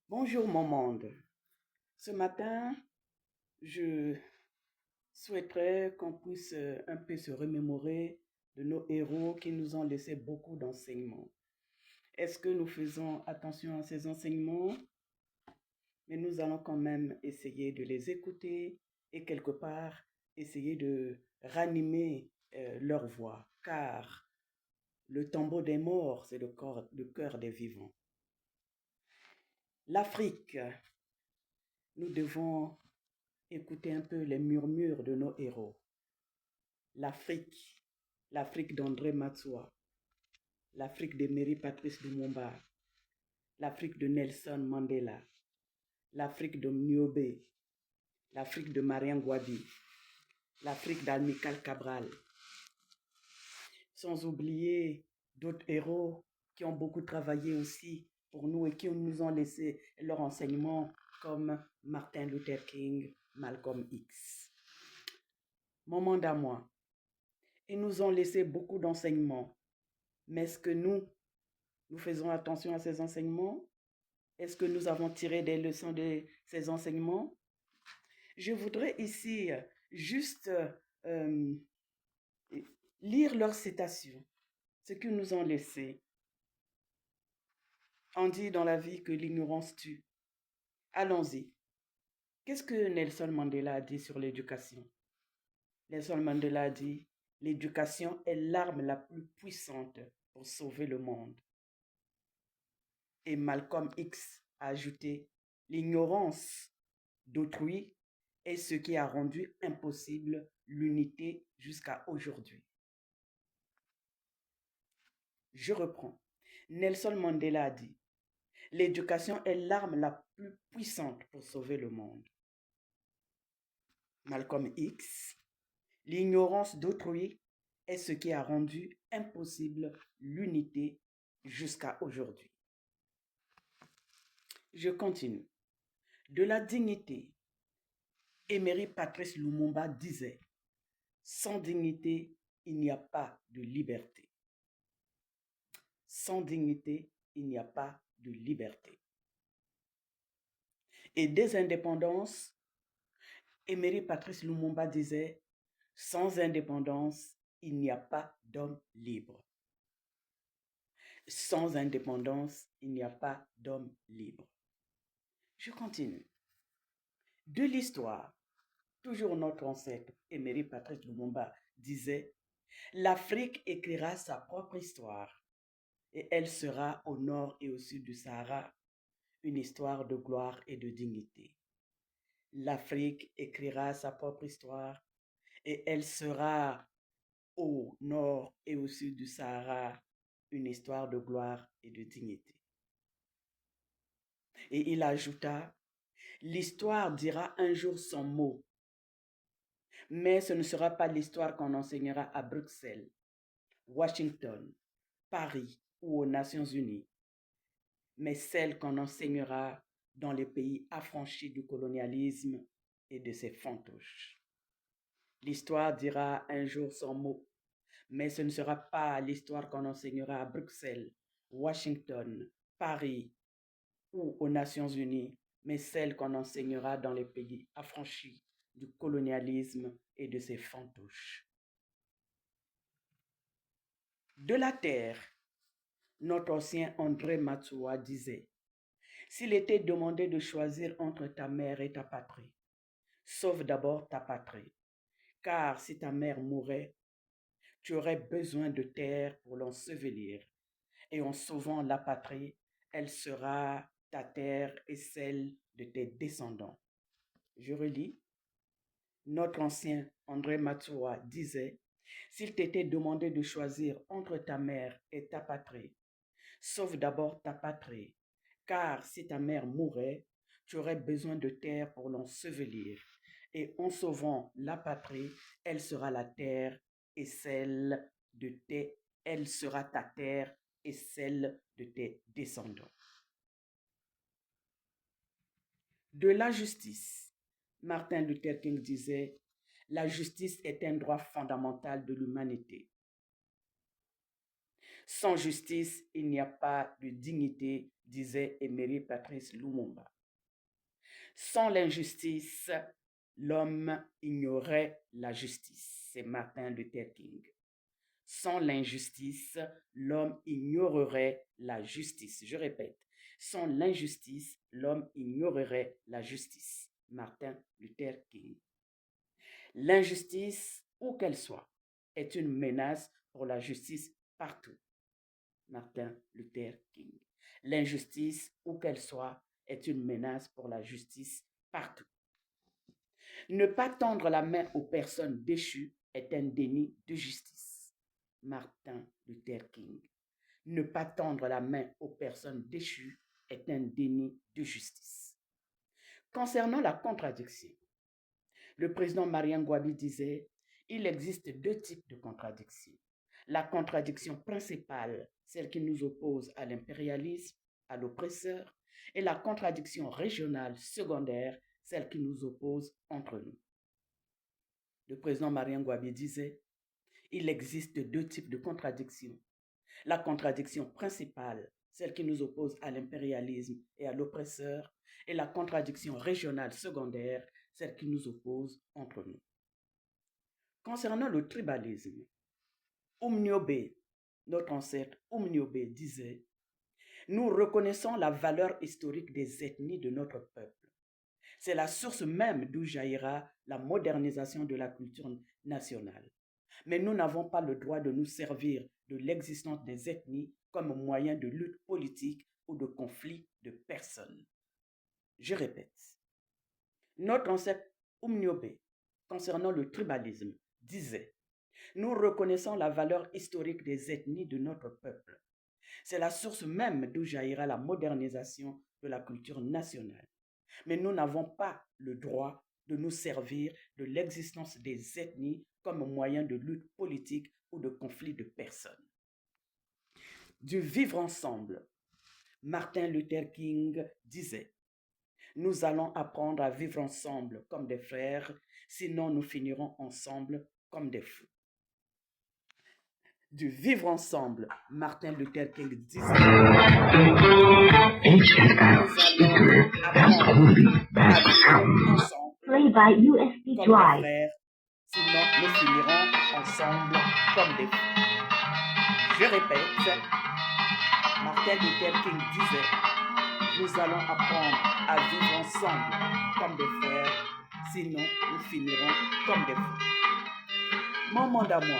Bonjour mon monde. Ce matin, je souhaiterais qu'on puisse un peu se remémorer de nos héros qui nous ont laissé beaucoup d'enseignements. Est-ce que nous faisons attention à ces enseignements? Mais nous allons quand même essayer de les écouter et quelque part essayer de ranimer leur voix, car le tombeau des morts, c'est le cœur des vivants. L'Afrique, nous devons écouter un peu les murmures de nos héros. L'Afrique d'André Matsuwa, l'Afrique de Mary Patrice Lumumba, l'Afrique de Nelson Mandela, l'Afrique de Niobe, l'Afrique de Marien Gwabi, l'Afrique d'Amilcar Cabral, sans oublier d'autres héros qui ont beaucoup travaillé aussi pour nous et qui nous ont laissé leur enseignement comme Martin Luther King, Malcolm X. Mon monde à moi. Ils nous ont laissé beaucoup d'enseignements. Mais est-ce que nous faisons attention à ces enseignements? Est-ce que nous avons tiré des leçons de ces enseignements? Je voudrais ici juste euh, lire leurs citations, ce qu'ils nous ont laissé. On dit dans la vie que l'ignorance tue. Allons-y. Qu'est-ce que Nelson Mandela a dit sur l'éducation? Nelson Mandela a dit, l'éducation est l'arme la plus puissante pour sauver le monde. Et Malcolm X a ajouté, l'ignorance d'autrui est ce qui a rendu impossible l'unité jusqu'à aujourd'hui. Je reprends. Nelson Mandela a dit, l'éducation est l'arme la plus puissante pour sauver le monde. Malcolm X, l'ignorance d'autrui est ce qui a rendu impossible l'unité jusqu'à aujourd'hui. Je continue. De la dignité, Emery Patrice Lumumba disait, sans dignité, il n'y a pas de liberté. Sans dignité, il n'y a pas de liberté. Et des indépendances, Emery Patrice Lumumba disait, sans indépendance, il n'y a pas d'homme libre. Sans indépendance, il n'y a pas d'homme libre. Je continue. De l'histoire, toujours notre ancêtre, Emery Patrice Lumumba, disait, l'Afrique écrira sa propre histoire et elle sera au nord et au sud du Sahara une histoire de gloire et de dignité. L'Afrique écrira sa propre histoire et elle sera au nord et au sud du Sahara une histoire de gloire et de dignité. Et il ajouta, l'histoire dira un jour son mot, mais ce ne sera pas l'histoire qu'on enseignera à Bruxelles, Washington, Paris ou aux Nations Unies, mais celle qu'on enseignera dans les pays affranchis du colonialisme et de ses fantoches. L'histoire dira un jour son mot, mais ce ne sera pas l'histoire qu'on enseignera à Bruxelles, Washington, Paris ou aux Nations Unies, mais celle qu'on enseignera dans les pays affranchis du colonialisme et de ses fantoches. De la terre, notre ancien André Matsuwa disait, s'il était demandé de choisir entre ta mère et ta patrie, sauve d'abord ta patrie, car si ta mère mourait, tu aurais besoin de terre pour l'ensevelir, et en sauvant la patrie, elle sera ta terre et celle de tes descendants. Je relis. Notre ancien André Matsuwa disait, s'il t'était demandé de choisir entre ta mère et ta patrie, sauve d'abord ta patrie, car si ta mère mourait, tu aurais besoin de terre pour l'ensevelir. Et en sauvant la patrie, elle sera la terre et celle de tes, elle sera ta terre et celle de tes descendants. De la justice, Martin Luther King disait, la justice est un droit fondamental de l'humanité. Sans justice, il n'y a pas de dignité, disait Emery Patrice Lumumba. Sans l'injustice, l'homme ignorait la justice. C'est Martin Luther King. Sans l'injustice, l'homme ignorerait la justice. Je répète, sans l'injustice, l'homme ignorerait la justice. Martin Luther King. L'injustice, où qu'elle soit, est une menace pour la justice partout. Martin Luther King. L'injustice, où qu'elle soit, est une menace pour la justice partout. Ne pas tendre la main aux personnes déchues est un déni de justice. Martin Luther King. Ne pas tendre la main aux personnes déchues est un déni de justice. Concernant la contradiction, le président Marien Ngouabi disait « Il existe deux types de contradictions. La contradiction principale, celle qui nous oppose à l'impérialisme, à l'oppresseur, et la contradiction régionale secondaire, celle qui nous oppose entre nous. » Le président Marien Ngouabi disait « Il existe deux types de contradictions. La contradiction principale, celle qui nous oppose à l'impérialisme et à l'oppresseur, et la contradiction régionale secondaire, celle qui nous oppose entre nous. » Concernant le tribalisme, Umniobe, notre ancêtre Umniobe disait « Nous reconnaissons la valeur historique des ethnies de notre peuple. C'est la source même d'où jaillira la modernisation de la culture nationale. Mais nous n'avons pas le droit de nous servir de l'existence des ethnies comme moyen de lutte politique ou de conflit de personnes. » Je répète, notre ancêtre Umniobe, concernant le tribalisme, disait « Nous reconnaissons la valeur historique des ethnies de notre peuple. C'est la source même d'où jaillira la modernisation de la culture nationale. Mais nous n'avons pas le droit de nous servir de l'existence des ethnies comme moyen de lutte politique ou de conflit de personnes. » Du vivre ensemble, Martin Luther King disait « Nous allons apprendre à vivre ensemble comme des frères, sinon nous finirons ensemble comme des fous. » Du vivre ensemble, Martin Luther King disait « Nous allons apprendre à vivre ensemble comme des frères, sinon nous finirons ensemble comme des fous. » Je répète, Martin Luther King disait « Nous allons apprendre à vivre ensemble comme des frères, sinon nous finirons comme des fous. » Mon monde à moi.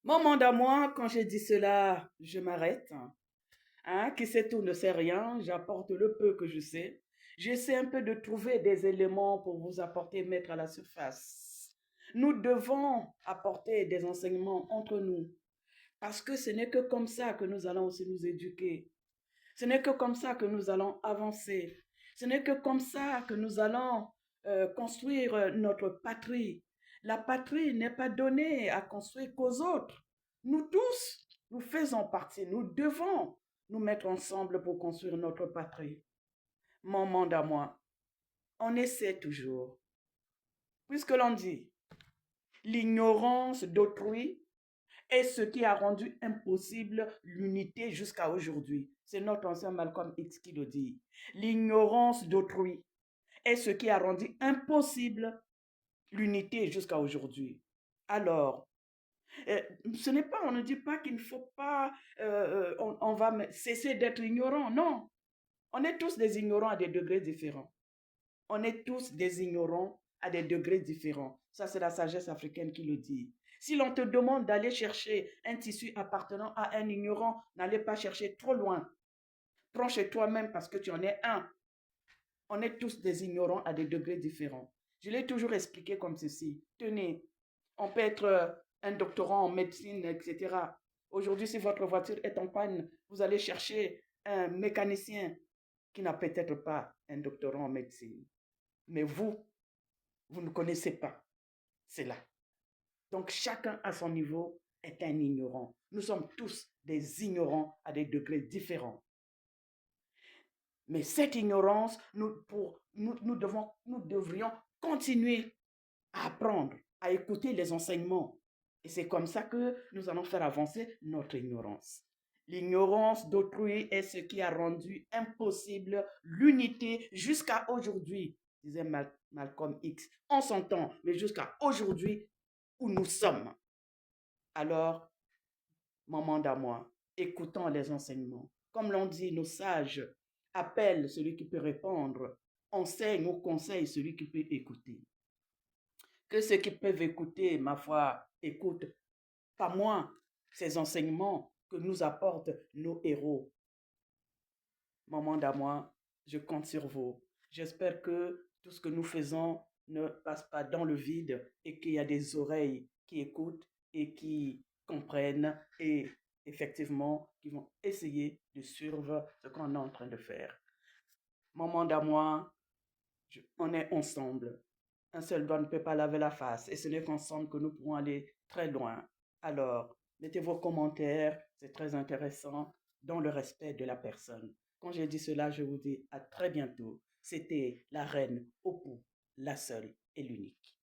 Mon monde à moi, quand j'ai dit cela, je m'arrête. Qui sait tout ne sait rien, j'apporte le peu que je sais. J'essaie un peu de trouver des éléments pour vous apporter, mettre à la surface. Nous devons apporter des enseignements entre nous, parce que ce n'est que comme ça que nous allons aussi nous éduquer. Ce n'est que comme ça que nous allons avancer. Ce n'est que comme ça que nous allons construire notre patrie. La patrie n'est pas donnée à construire qu'aux autres. Nous tous, nous faisons partie, nous devons nous mettre ensemble pour construire notre patrie. Mon monde à moi, on essaie toujours. Puisque l'on dit, l'ignorance d'autrui est ce qui a rendu impossible l'unité jusqu'à aujourd'hui. C'est notre ancien Malcolm X qui le dit. L'ignorance d'autrui est ce qui a rendu impossible l'unité jusqu'à aujourd'hui. Alors, ce n'est pas, on ne dit pas qu'il ne faut pas, on va cesser d'être ignorant. Non, on est tous des ignorants à des degrés différents. On est tous des ignorants à des degrés différents. Ça, c'est la sagesse africaine qui le dit. Si l'on te demande d'aller chercher un tissu appartenant à un ignorant, n'allez pas chercher trop loin. Prends chez toi-même parce que tu en es un. On est tous des ignorants à des degrés différents. Je l'ai toujours expliqué comme ceci. Tenez, on peut être un doctorant en médecine, etc. Aujourd'hui, si votre voiture est en panne, vous allez chercher un mécanicien qui n'a peut-être pas un doctorat en médecine. Mais vous ne connaissez pas cela. Donc chacun à son niveau est un ignorant. Nous sommes tous des ignorants à des degrés différents. Mais cette ignorance, nous devrions continuer à apprendre, à écouter les enseignements. Et c'est comme ça que nous allons faire avancer notre ignorance. L'ignorance d'autrui est ce qui a rendu impossible l'unité jusqu'à aujourd'hui, disait Malcolm X. On s'entend, mais jusqu'à aujourd'hui où nous sommes. Alors, mon monde à moi, écoutons les enseignements. Comme l'ont dit nos sages, appelle celui qui peut répondre, enseigne ou conseille celui qui peut écouter. Que ceux qui peuvent écouter, ma foi, écoutent, pas moins ces enseignements que nous apportent nos héros. Mon monde à moi, je compte sur vous. J'espère que tout ce que nous faisons ne passe pas dans le vide et qu'il y a des oreilles qui écoutent et qui comprennent et effectivement qui vont essayer de suivre ce qu'on est en train de faire. Mon monde à moi, on est ensemble. Un seul doigt ne peut pas laver la face et ce n'est qu'ensemble que nous pourrons aller très loin. Alors, mettez vos commentaires, c'est très intéressant, dans le respect de la personne. Quand j'ai dit cela, je vous dis à très bientôt. C'était la reine Opu, la seule et l'unique.